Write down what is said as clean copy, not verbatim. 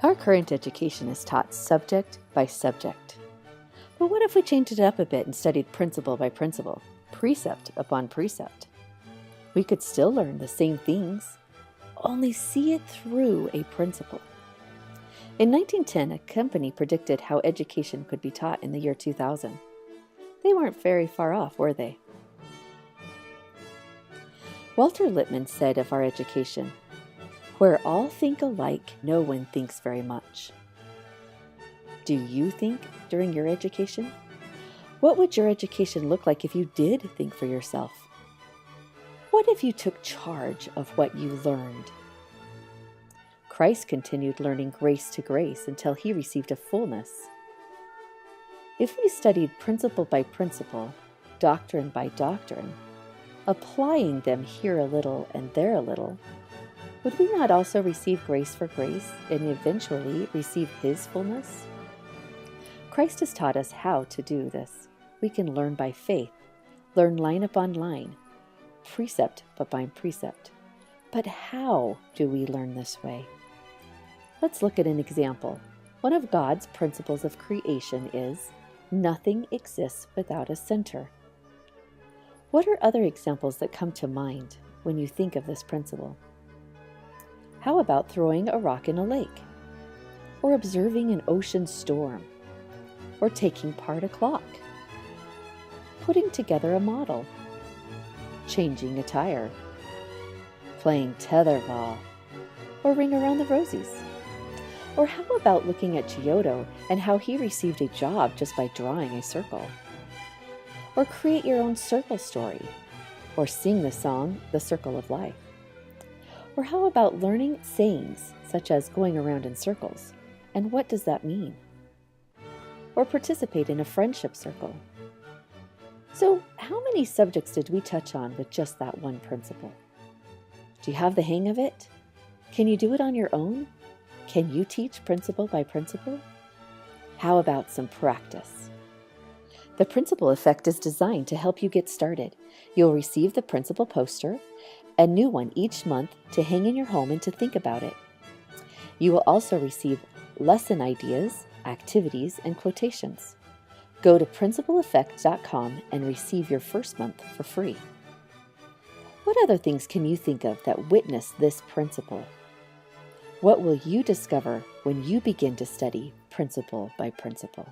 Our current education is taught subject by subject. But what if we changed it up a bit and studied principle by principle, precept upon precept? We could still learn the same things, only see it through a principle. In 1910, a company predicted how education could be taught in the year 2000. They weren't very far off, were they? Walter Lippmann said of our education, "Where all think alike, no one thinks very much." Do you think during your education? What would your education look like if you did think for yourself? What if you took charge of what you learned? Christ continued learning grace to grace until he received a fullness. If we studied principle by principle, doctrine by doctrine, applying them here a little and there a little, would we not also receive grace for grace and eventually receive his fullness? Christ has taught us how to do this. We can learn by faith, learn line upon line, precept upon precept. But how do we learn this way? Let's look at an example. One of God's principles of creation is nothing exists without a center. What are other examples that come to mind when you think of this principle? How about throwing a rock in a lake? Or observing an ocean storm? Or taking apart a clock? Putting together a model? Changing a tire? Playing tetherball? Or ring around the rosies? Or how about looking at Giotto and how he received a job just by drawing a circle? Or create your own circle story? Or sing the song, The Circle of Life? Or how about learning sayings such as going around in circles? And what does that mean? Or participate in a friendship circle? So, how many subjects did we touch on with just that one principle? Do you have the hang of it? Can you do it on your own? Can you teach principle by principle? How about some practice? The Principle Effect is designed to help you get started. You'll receive the principle poster, a new one each month to hang in your home and to think about it. You will also receive lesson ideas, activities, and quotations. Go to principleeffect.com and receive your first month for free. What other things can you think of that witness this principle? What will you discover when you begin to study principle by principle?